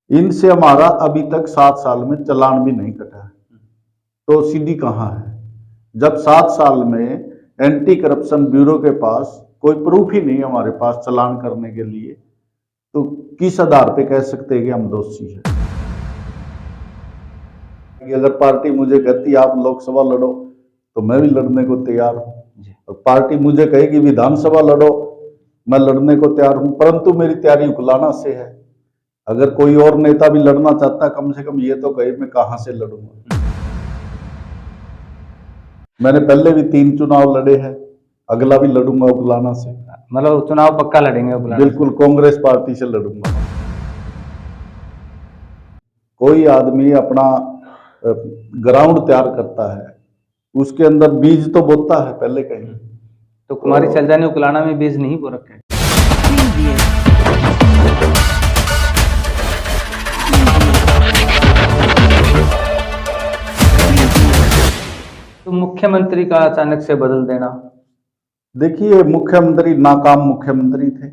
इनसे हमारा अभी तक 7 साल में चालान भी नहीं कटा है। तो सीडी कहाँ है? जब 7 साल में एंटी करप्शन ब्यूरो के पास कोई प्रूफ ही नहीं हमारे पास चालान करने के लिए, तो किस आधार पे कह सकते हैं कि हम दोषी हैं? अगर पार्टी मुझे कहती आप लोकसभा लड़ो तो मैं भी लड़ने को तैयार हूँ। पार्टी मुझे कहेगी विधानसभा लड़ो, मैं लड़ने को तैयार हूँ, परंतु मेरी तैयारी उकलाना से है। अगर कोई और नेता भी लड़ना चाहता, कम से कम ये तो कहे मैं कहां से लड़ूंगा। मैंने पहले भी 3 चुनाव लड़े हैं, अगला भी लड़ूंगा उकलाना से। मतलब चुनाव पक्का लड़ेंगे उकलाना? बिल्कुल, कांग्रेस पार्टी से लड़ूंगा। कोई आदमी अपना ग्राउंड तैयार करता है, उसके अंदर बीज तो बोता है पहले कहीं। तो कुमारी शैलजा ने उकलाना में बीज नहीं बो रखे? तो मुख्यमंत्री का अचानक से बदल देना? देखिए, मुख्यमंत्री नाकाम मुख्यमंत्री थे।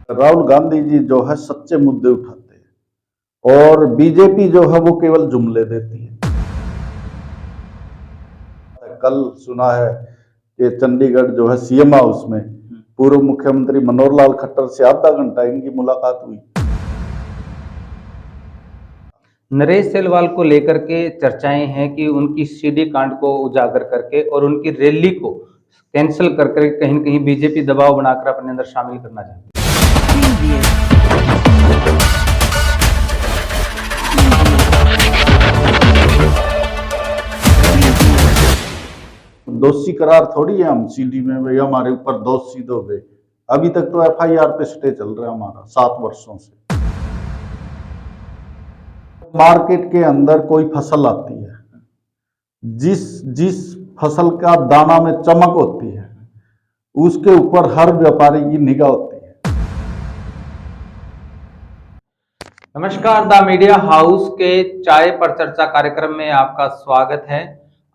राहुल गांधी जी जो है सच्चे मुद्दे उठाते हैं और बीजेपी जो है वो केवल जुमले देती है। कल सुना है कि चंडीगढ़ जो है सीएम हाउस में पूर्व मुख्यमंत्री मनोहर लाल खट्टर से आधा घंटा इनकी मुलाकात हुई। नरेश सेलवाल को लेकर के चर्चाएं हैं कि उनकी सीडी कांड को उजागर करके और उनकी रैली को कैंसिल करके कहीं न कहीं बीजेपी दबाव बनाकर अपने अंदर शामिल करना चाहती है। दोषी करार थोड़ी है हम सीडी में, भाई हमारे ऊपर दोष सिद्ध हो गए। अभी तक तो एफआईआर पे स्टे चल रहा है हमारा 7 वर्षों से। मार्केट के अंदर कोई फसल आती है, जिस फसल का दाना में चमक होती है उसके ऊपर हर व्यापारी की निगाह होती है। नमस्कार, द मीडिया हाउस के चाय पर चर्चा कार्यक्रम में आपका स्वागत है।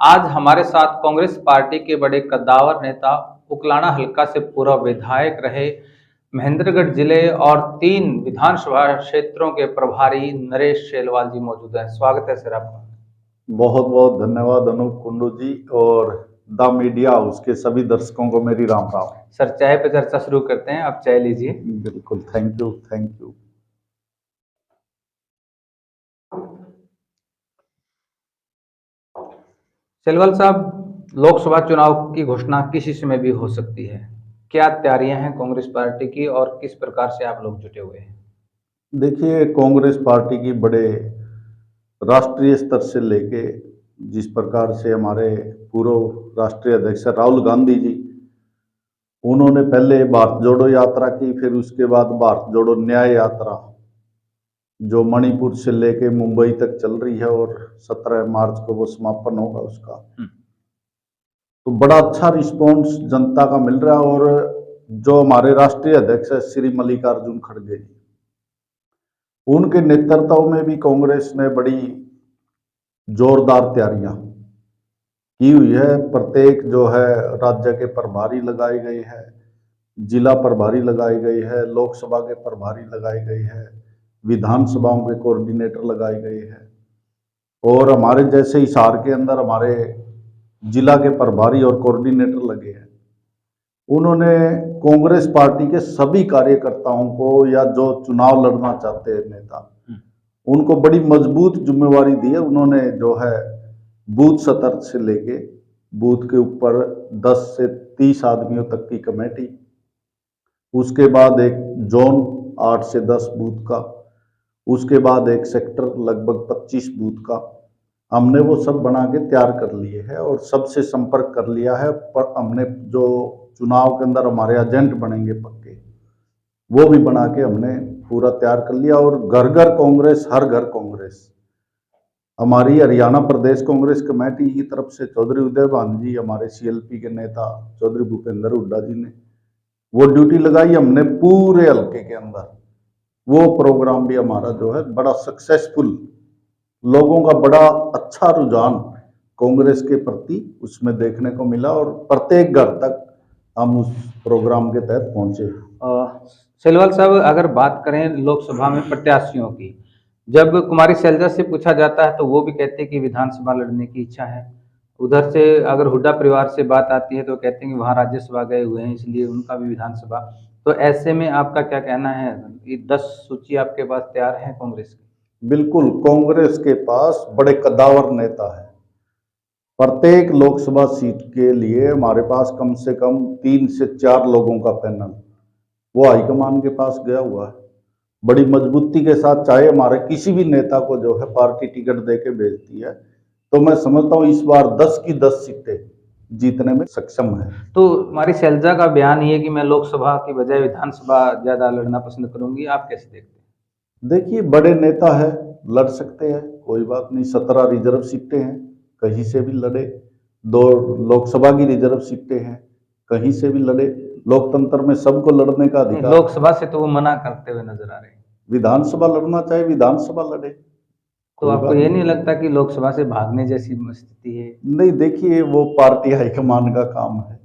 आज हमारे साथ कांग्रेस पार्टी के बड़े कद्दावर नेता, उकलाना हल्का से पूर्व विधायक रहे, महेंद्रगढ़ जिले और 3 विधानसभा क्षेत्रों के प्रभारी नरेश सेलवाल जी मौजूद हैं। स्वागत है सर आपका। बहुत बहुत धन्यवाद अनूप कुंडू जी, और द मीडिया हाउस के सभी दर्शकों को मेरी राम राम। सर, चाय पे चर्चा शुरू करते हैं, आप चाय लीजिए। बिल्कुल, thank you thank you. Cell wall साहब, लोकसभा चुनाव की घोषणा किसी समय भी हो सकती है, क्या तैयारियां हैं कांग्रेस पार्टी की और किस प्रकार से आप लोग जुटे हुए हैं? देखिए, कांग्रेस पार्टी की बड़े राष्ट्रीय स्तर से लेके जिस प्रकार से हमारे पूर्व राष्ट्रीय अध्यक्ष राहुल गांधी जी, उन्होंने पहले भारत जोड़ो यात्रा की, फिर उसके बाद भारत जोड़ो न्याय यात्रा जो मणिपुर से लेके मुंबई तक चल रही है और 17 मार्च को वो समापन होगा उसका। तो बड़ा अच्छा रिस्पॉन्स जनता का मिल रहा है। और जो हमारे राष्ट्रीय अध्यक्ष है श्री मल्लिकार्जुन खड़गे जी, उनके नेतृत्व में भी कांग्रेस ने बड़ी जोरदार तैयारियां की हुई है। प्रत्येक जो है राज्य के प्रभारी लगाए गए हैं, जिला प्रभारी लगाए गए हैं, लोकसभा के प्रभारी लगाए गए हैं, विधानसभाओं के कोऑर्डिनेटर लगाए गए हैं। और हमारे जैसे हिसार के अंदर हमारे जिला के प्रभारी और कोऑर्डिनेटर लगे हैं। उन्होंने कांग्रेस पार्टी के सभी कार्यकर्ताओं को या जो चुनाव लड़ना चाहते हैं नेता, उनको बड़ी मजबूत जिम्मेवारी दी है। उन्होंने जो है बूथ सतर से लेके बूथ के ऊपर 10 से 30 आदमियों तक की कमेटी, उसके बाद एक जोन 8 से 10 बूथ का, उसके बाद एक सेक्टर लगभग 25 बूथ का, हमने वो सब बना के तैयार कर लिए है और सबसे संपर्क कर लिया है। पर हमने जो चुनाव के अंदर हमारे एजेंट बनेंगे पक्के, वो भी बना के हमने पूरा तैयार कर लिया। और घर घर कांग्रेस, हर घर कांग्रेस। हमारी हरियाणा प्रदेश कांग्रेस कमेटी की तरफ से चौधरी उदय भान जी, हमारे सीएलपी के नेता चौधरी भूपेंद्र हुड्डा जी ने वो ड्यूटी लगाई हमने पूरे हल्के के अंदर। वो प्रोग्राम भी हमारा जो है बड़ा सक्सेसफुल, लोगों का बड़ा अच्छा रुझान कांग्रेस के प्रति उसमें देखने को मिला और प्रत्येक घर तक हम उस प्रोग्राम के तहत पहुंचे। सेलवाल साहब, अगर बात करें लोकसभा में प्रत्याशियों की, जब कुमारी शैलजा से पूछा जाता है तो वो भी कहते हैं कि विधानसभा लड़ने की इच्छा है। उधर से अगर हुड्डा परिवार से बात आती है तो कहते हैं कि वहाँ राज्यसभा गए हुए हैं, इसलिए उनका भी विधानसभा। तो ऐसे में आपका क्या कहना है? ये 10 सूची आपके पास तैयार है कांग्रेस की? बिल्कुल, कांग्रेस के पास बड़े कद्दावर नेता है। प्रत्येक लोकसभा सीट के लिए हमारे पास कम से कम 3 से 4 लोगों का पैनल वो हाईकमान के पास गया हुआ है। बड़ी मजबूती के साथ, चाहे हमारे किसी भी नेता को जो है पार्टी टिकट दे के भेजती है, तो मैं समझता हूँ इस बार 10 की 10 सीटें जीतने में सक्षम है। तो हमारी शैलजा का बयान ये है कि मैं लोकसभा की बजाय विधानसभा ज्यादा लड़ना पसंद करूंगी, आप कैसे देखते हैं? देखिए, बड़े नेता है, लड़ सकते हैं, कोई बात नहीं। 17 रिजर्व सीटें हैं, कहीं से भी लड़े। 2 लोकसभा की रिजर्व सीटें हैं, कहीं से भी लड़े। लोकतंत्र में सबको लड़ने का नहीं, अधिकार। लोकसभा से तो वो मना करते हुए नजर आ रहे हैं। विधानसभा लड़ना चाहे विधानसभा लड़े, तो कोई आपको बात ये नहीं लगता कि लोकसभा से भागने जैसी स्थिति है? नहीं। देखिए, वो पार्टी हाईकमान का काम है।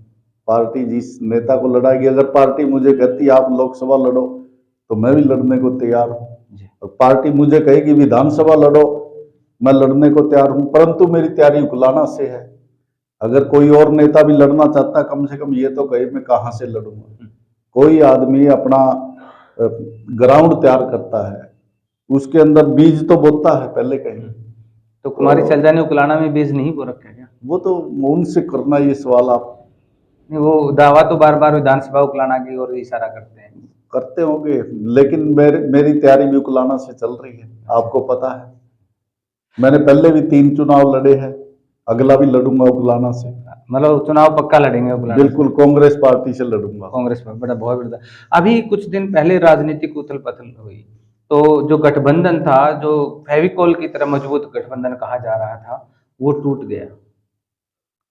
पार्टी जिस नेता को लड़ाएगी, अगर पार्टी मुझे कहती है आप लोकसभा लड़ो, तो मैं भी लड़ने को तैयार हूँ। पार्टी मुझे कहेगी विधानसभा लड़ो, मैं लड़ने को तैयार हूँ, परंतु मेरी तैयारी उकलाना से है। अगर कोई और नेता भी लड़ना चाहता है, कम से कम ये तो कहे मैं कहाँ से लड़ूंगा। कोई आदमी अपना ग्राउंड तैयार करता है, उसके अंदर बीज तो बोता है पहले कहीं। तो कुमारी शैलजा ने उकलाना में बीज नहीं बो रखा है क्या? वो तो उनसे करना ये सवाल आप। नहीं, वो दावा तो बार बार विधानसभा उकलाना की ओर इशारा करते हैं। करते होंगे, लेकिन मेरी तैयारी भी उकलाना से चल रही है, आपको पता है। मैंने पहले भी 3 चुनाव लड़े हैं, अगला भी लड़ूंगा उकलाना से। मतलब चुनाव पक्का लड़ेंगे उकलाना? बिल्कुल, कांग्रेस पार्टी से लड़ूंगा। कांग्रेस में बड़ा बहुत बड़ा। अभी कुछ दिन पहले राजनीतिक उथल पुथल हुई, तो जो गठबंधन था, जो फेविकोल की तरह मजबूत गठबंधन कहा जा रहा था, वो टूट गया।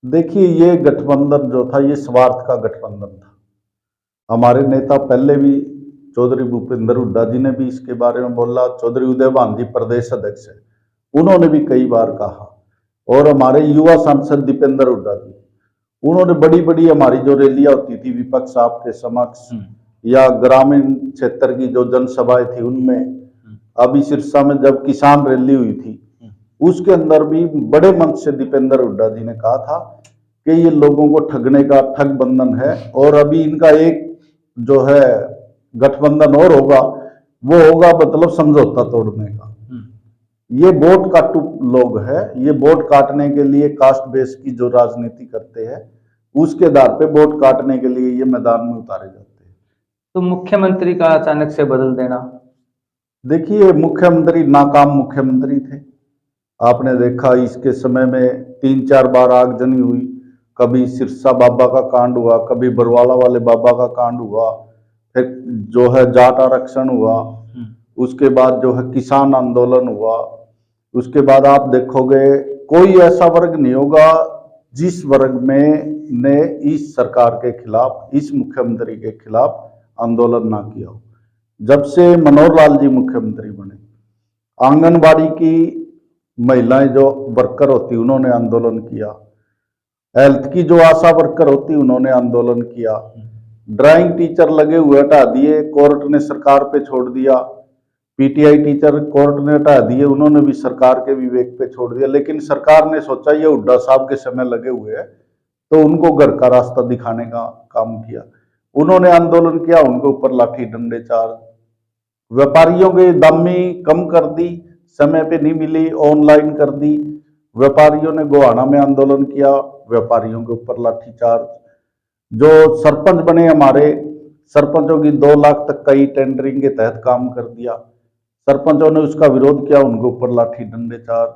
देखिए, ये गठबंधन जो था, ये स्वार्थ का गठबंधन था। हमारे नेता पहले भी, चौधरी भूपेंद्र हुड्डा जी ने भी इसके बारे में बोला, चौधरी उदयभान जी प्रदेश अध्यक्ष है, उन्होंने भी कई बार कहा, और हमारे युवा सांसद दीपेंद्र हुड्डा जी, उन्होंने बड़ी बड़ी हमारी जो रैलियां होती थी विपक्ष आपके समक्ष, या ग्रामीण क्षेत्र की जो जनसभाएं थी उनमें, अभी सिरसा में जब किसान रैली हुई थी, उसके अंदर भी बड़े मंच से दीपेंद्र हुड्डा जी ने कहा था कि ये लोगों को ठगने का ठग बंधन है, और अभी इनका एक जो है गठबंधन और होगा, वो होगा मतलब समझौता तोड़ने का। ये वोट काटू लोग है, ये वोट काटने के लिए कास्ट बेस की जो राजनीति करते हैं, उसके आधार पे वोट काटने के लिए ये मैदान में उतारे जाते हैं। तो मुख्यमंत्री का अचानक से बदल देना? देखिए, मुख्यमंत्री नाकाम मुख्यमंत्री थे। आपने देखा इसके समय में 3-4 बार आगजनी हुई, कभी सिरसा बाबा का कांड हुआ, कभी बरवाला वाले बाबा का कांड हुआ, फिर जो है जाट आरक्षण हुआ, उसके बाद जो है किसान आंदोलन हुआ। उसके बाद आप देखोगे कोई ऐसा वर्ग नहीं होगा जिस वर्ग में ने इस सरकार के खिलाफ, इस मुख्यमंत्री के खिलाफ आंदोलन ना किया हो। जब से मनोहर लाल जी मुख्यमंत्री बने, आंगनबाड़ी की महिलाएं जो वर्कर होती उन्होंने आंदोलन किया, हेल्थ की जो आशा वर्कर होती उन्होंने आंदोलन किया, ड्राइंग टीचर लगे हुए हटा दिए, कोर्ट ने सरकार पे छोड़ दिया, पीटीआई टीचर कोर्ट ने हटा दिए, उन्होंने भी सरकार के विवेक पे छोड़ दिया। लेकिन सरकार ने सोचा ये हुड्डा साहब के समय लगे हुए हैं, तो उनको घर का रास्ता दिखाने का काम किया। उन्होंने आंदोलन किया, उनके ऊपर लाठी डंडे चार्ज, व्यापारियों के दामी कम कर दी, समय पे नहीं मिली, ऑनलाइन कर दी। व्यापारियों ने गोहाना में आंदोलन किया, व्यापारियों के ऊपर लाठीचार्ज। जो सरपंच बने हमारे, सरपंचों की 2 लाख तक का ई टेंडरिंग के तहत काम कर दिया, सरपंचों ने उसका विरोध किया, उनके ऊपर लाठी डंडे चार्ज।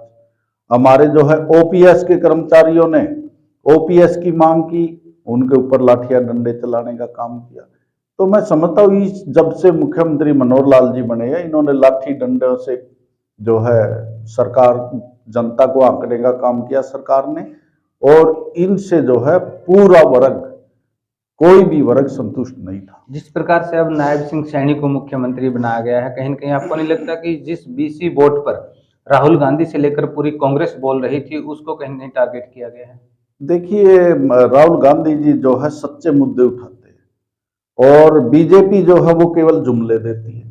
हमारे जो है ओपीएस के कर्मचारियों ने ओपीएस की मांग की, उनके ऊपर लाठियां डंडे चलाने का काम किया। तो मैं समझता हूँ जब से मुख्यमंत्री मनोहर लाल जी बने हैं, इन्होंने लाठी डंडों से जो है सरकार, जनता को आंकने का काम किया सरकार ने, और इनसे जो है पूरा वर्ग, कोई भी वर्ग संतुष्ट नहीं था। जिस प्रकार से अब नायब सिंह सैनी को मुख्यमंत्री बनाया गया है, कहीं न कहीं आपको नहीं लगता कि जिस बीसी वोट पर राहुल गांधी से लेकर पूरी कांग्रेस बोल रही थी, उसको कहीं नहीं टारगेट किया गया है? देखिए, राहुल गांधी जी जो है सच्चे मुद्दे उठाते हैं, और बीजेपी जो है वो केवल जुमले देती है।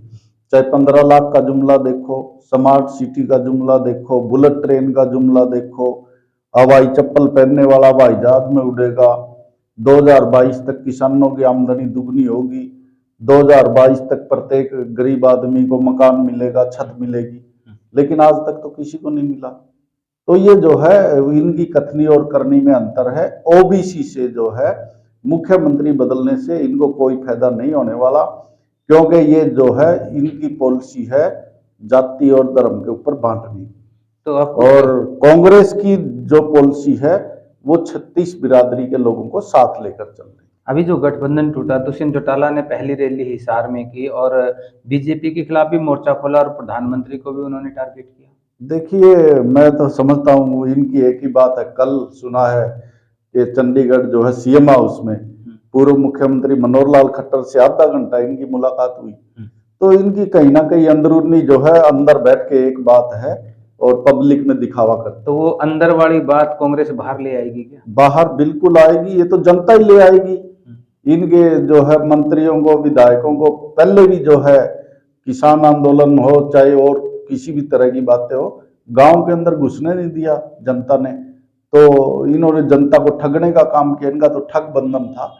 चाहे 15 लाख का जुमला देखो, स्मार्ट सिटी का जुमला देखो, बुलेट ट्रेन का जुमला देखो, हवाई चप्पल पहनने वाला हवाई जहाज में उड़ेगा, 2022 तक किसानों की आमदनी दुगनी होगी, 2022 तक प्रत्येक गरीब आदमी को मकान मिलेगा, छत मिलेगी, लेकिन आज तक तो किसी को नहीं मिला। तो ये जो है इनकी कथनी और करनी में अंतर है। ओबीसी से जो है मुख्यमंत्री बदलने से इनको कोई फायदा नहीं होने वाला, क्योंकि ये जो है इनकी पॉलिसी है जाति और धर्म के ऊपर बांटनी। तो और कांग्रेस की जो पॉलिसी है वो 36 बिरादरी के लोगों को साथ लेकर चल रही है। अभी जो गठबंधन टूटा, दुष्यंत चौटाला ने पहली रैली हिसार में की और बीजेपी के खिलाफ भी मोर्चा खोला और प्रधानमंत्री को भी उन्होंने टारगेट किया। देखिए, मैं तो समझता हूँ इनकी एक ही बात है। कल सुना है कि चंडीगढ़ जो है सीएम हाउस में पूर्व मुख्यमंत्री मनोहर लाल खट्टर से आधा घंटा इनकी मुलाकात हुई। तो इनकी कहीं ना कहीं अंदरूनी जो है अंदर बैठ के एक बात है और पब्लिक में दिखावा करते। तो वो अंदर वाली बात कांग्रेस बाहर ले आएगी क्या? बाहर बिल्कुल आएगी, ये तो जनता ही ले आएगी। इनके जो है मंत्रियों को, विधायकों को पहले भी जो है किसान आंदोलन हो चाहे और किसी भी तरह की बातें हो, गांव के अंदर घुसने नहीं दिया जनता ने। तो इन्होंने जनता को ठगने का काम किया, इनका तो ठग बंधन था।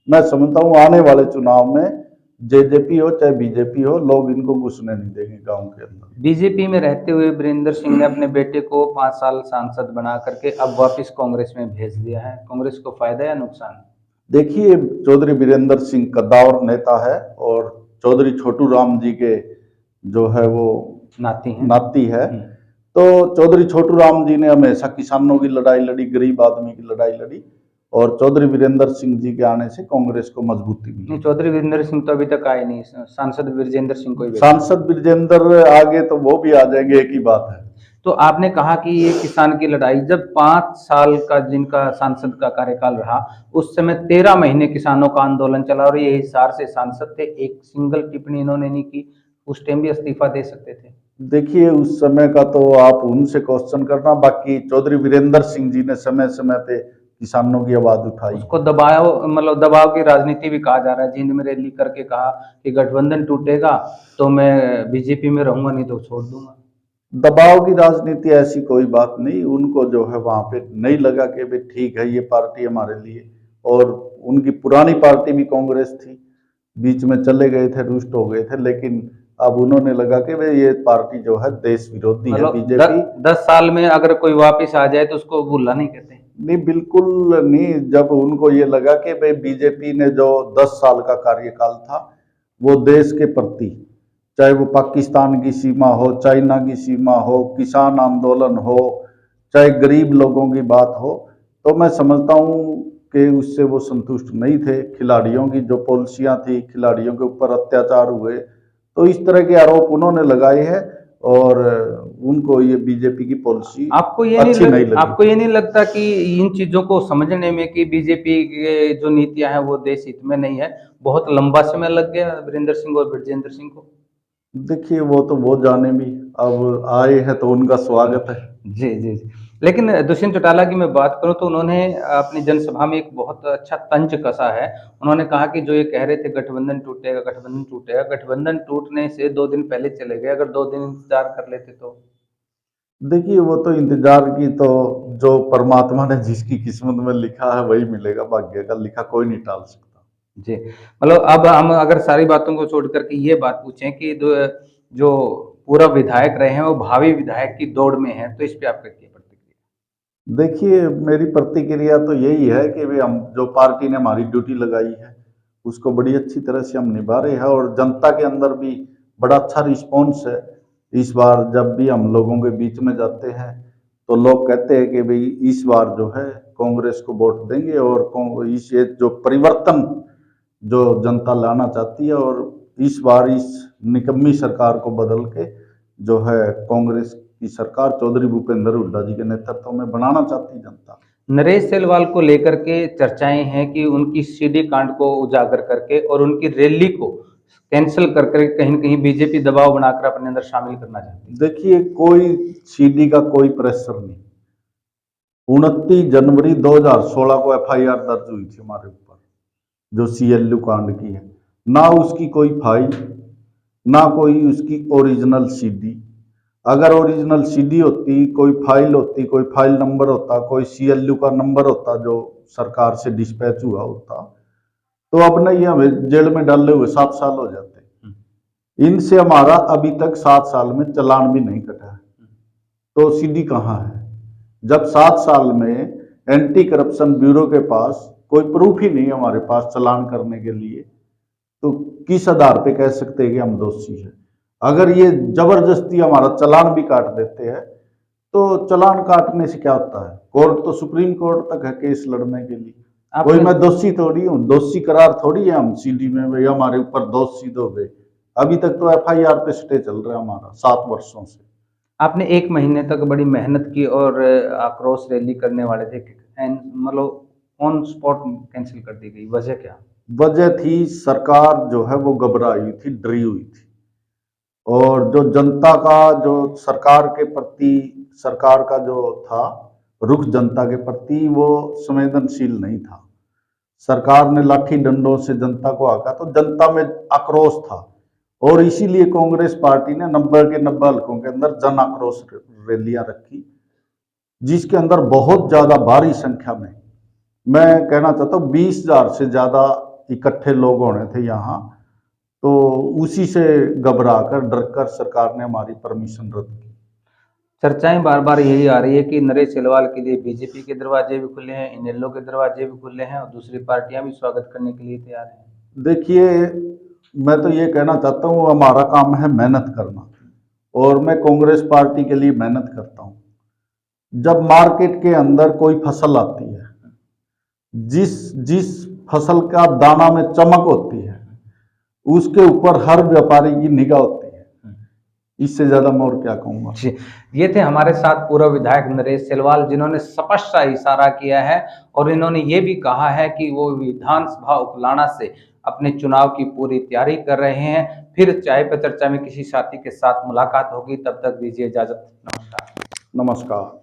मैं समझता हूँ आने वाले चुनाव में जेजेपी हो चाहे बीजेपी हो, लोग इनको घुसने नहीं देंगे गांव के अंदर। बीजेपी में रहते हुए वीरेंद्र सिंह ने अपने बेटे को 5 साल सांसद बना करके अब वापस कांग्रेस में भेज दिया है। कांग्रेस को फायदा या नुकसान? देखिए, चौधरी वीरेंद्र सिंह कद्दावर नेता है और चौधरी छोटू राम जी के जो है वो नाती है। तो चौधरी छोटू राम जी ने हमेशा किसानों की लड़ाई लड़ी, गरीब आदमी की लड़ाई लड़ी और चौधरी वीरेंद्र सिंह जी के आने से कांग्रेस को मजबूती मिली। नहीं, चौधरी वीरेंद्र सिंह तो अभी तक आए नहीं। सांसद ब्रजेंद्र सिंह को सांसद ब्रजेंद्र आगे तो वो भी आ जाएंगे, एक ही बात है। तो आपने कहा कि ये किसान की लड़ाई, जब 5 साल का जिनका सांसद का कार्यकाल रहा उस समय 13 महीने किसानों का आंदोलन चला और ये हिसार से सांसद थे, एक सिंगल टिप्पणी इन्होंने नहीं की। उस टाइम भी इस्तीफा दे सकते थे। देखिए, उस समय का तो आप उनसे क्वेश्चन करना। बाकी चौधरी वीरेंद्र सिंह जी ने समय समय पे किसानों की आवाज उठाई। उसको दबाव, मतलब दबाव की राजनीति भी कहा जा रहा है। जींद में रैली करके कहा कि गठबंधन टूटेगा तो मैं बीजेपी में रहूंगा, नहीं तो छोड़ दूंगा। दबाव की राजनीति ऐसी कोई बात नहीं। उनको जो है वहां पे नहीं लगा कि भाई ठीक है ये पार्टी हमारे लिए, और उनकी पुरानी पार्टी भी कांग्रेस थी, बीच में चले गए थे, रुष्ट हो गए थे, लेकिन अब उन्होंने लगा कि भाई ये पार्टी जो है देश विरोधी है बीजेपी। 10 साल में अगर कोई वापिस आ जाए तो उसको भूलना नहीं कहते? नहीं, बिल्कुल नहीं। जब उनको ये लगा कि भाई बीजेपी ने जो 10 साल का कार्यकाल था वो देश के प्रति, चाहे वो पाकिस्तान की सीमा हो, चाइना की सीमा हो, किसान आंदोलन हो, चाहे गरीब लोगों की बात हो, तो मैं समझता हूँ कि उससे वो संतुष्ट नहीं थे। खिलाड़ियों की जो पॉलिसियां थी, खिलाड़ियों के ऊपर अत्याचार हुए, तो इस तरह के आरोप उन्होंने लगाए हैं और उनको ये बीजेपी की पॉलिसी आपको ये नहीं लगता कि इन चीजों को समझने में कि बीजेपी के जो नीतियां हैं वो देश हित में नहीं है, बहुत लंबा समय लग गया वीरेंद्र सिंह और ब्रजेंद्र सिंह को? देखिए, वो तो वो जाने भी, अब आए हैं तो उनका स्वागत है। जी जी जी। लेकिन दुष्यंत चौटाला की मैं बात करूं तो उन्होंने अपनी जनसभा में एक बहुत अच्छा तंज कसा है। उन्होंने कहा कि जो ये कह रहे थे गठबंधन टूटेगा, गठबंधन टूटेगा, गठबंधन टूटने से 2 दिन पहले चले गए। अगर 2 दिन इंतजार कर लेते तो? देखिए, वो तो इंतजार की तो जो परमात्मा ने जिसकी किस्मत में लिखा है वही मिलेगा, भाग्य का लिखा कोई नहीं टाल सकता। जी, मतलब अब हम अगर सारी बातों को छोड़ करके ये बात पूछें कि जो पूरा विधायक रहे हैं वो भावी विधायक की दौड़ में है, तो इस पे आपका क्या प्रतिक्रिया? देखिए, मेरी प्रतिक्रिया तो यही है कि भाई हम जो पार्टी ने हमारी ड्यूटी लगाई है उसको बड़ी अच्छी तरह से हम निभा रहे हैं और जनता के अंदर भी बड़ा अच्छा रिस्पॉन्स है। इस बार जब भी हम लोगों के बीच में जाते हैं तो लोग कहते हैं कि भाई इस बार जो है कांग्रेस को वोट देंगे और इस ये जो परिवर्तन जो जनता लाना चाहती है, और इस बार इस निकम्मी सरकार को बदल के जो है कांग्रेस की सरकार चौधरी भूपेंद्र हुड्डा जी के नेतृत्व में बनाना चाहती जनता। नरेश सेलवाल को लेकर के चर्चाएं हैं कि उनकी सीडी कांड को उजागर करके और उनकी रैली को कैंसिल करके कहीं न कहीं बीजेपी दबाव बनाकर अपने अंदर शामिल करना चाहती है। देखिए, कोई सीडी का कोई प्रेशर नहीं। 29 जनवरी 2016 को एफआईआर दर्ज हुई थी हमारे ऊपर, जो सीएलयू कांड की है। ना उसकी कोई फाइल, ना कोई उसकी ओरिजिनल सीडी। अगर ओरिजिनल सीडी होती, कोई फाइल होती, कोई फाइल नंबर होता, कोई सीएलयू का नंबर होता जो सरकार से डिस्पैच हुआ होता, तो अब नहीं हमें जेल में डाले हुए 7 साल हो जाते। इनसे हमारा अभी तक 7 साल में चालान भी नहीं कटा है, तो सीडी कहाँ है? जब 7 साल में एंटी करप्शन ब्यूरो के पास कोई प्रूफ ही नहीं हमारे पास चालान करने के लिए, तो किस आधार पे कह सकते हैं कि हम दोषी हैं? अगर ये जबरदस्ती हमारा चालान भी काट देते हैं, तो चालान काटने से क्या होता है? कोर्ट तो सुप्रीम कोर्ट तक है केस लड़ने के लिए। कोई मैं दोषी थोड़ी हूँ, दोषी करार थोड़ी है हम सीडी में भाई हमारे ऊपर दोष सिद्ध हो गए। अभी तक तो एफआईआर पे स्टे चल रहा है हमारा 7 वर्षों से। आपने 1 महीने तक बड़ी मेहनत की और आक्रोश रैली करने वाले थे, मतलब ऑन स्पॉट कैंसिल कर दी गई, वजह क्या? वजह थी सरकार जो है वो घबराई हुई थी, डरी हुई थी, और जो जनता का जो सरकार के प्रति सरकार का जो था रुख जनता के प्रति वो संवेदनशील नहीं था। सरकार ने लाठी डंडों से जनता को आका, तो जनता में आक्रोश था, और इसीलिए कांग्रेस पार्टी ने 90 के 90 हलकों के अंदर जन आक्रोश रैलियां रखी, जिसके अंदर बहुत ज्यादा भारी संख्या में, मैं कहना चाहता हूँ 20,000 से ज्यादा इकट्ठे लोग होने थे यहाँ। तो उसी से घबरा कर डर कर सरकार ने हमारी परमिशन रद्द की। चर्चाएं बार बार यही आ रही है कि नरेश सेलवाल के लिए बीजेपी के दरवाजे भी खुले हैं, इनेलो के दरवाजे भी खुले हैं और दूसरी पार्टियां भी स्वागत करने के लिए तैयार हैं। देखिए, मैं तो ये कहना चाहता हूँ हमारा काम है मेहनत करना, और मैं कांग्रेस पार्टी के लिए मेहनत करता हूँ। जब मार्केट के अंदर कोई फसल आती है, जिस जिस फसल का दाना में चमक होती है, उसके ऊपर हर व्यापारी की निगाह होती है। इससे ज्यादा मैं और क्या कहूंगा। जी, ये थे हमारे साथ पूर्व विधायक नरेश सेलवाल, जिन्होंने स्पष्ट सा इशारा किया है और इन्होंने ये भी कहा है कि वो विधानसभा उकलाना से अपने चुनाव की पूरी तैयारी कर रहे हैं। फिर चाय पे चर्चा में किसी साथी के साथ मुलाकात होगी, तब तक दीजिए इजाजत। नमस्कार। नमस्कार।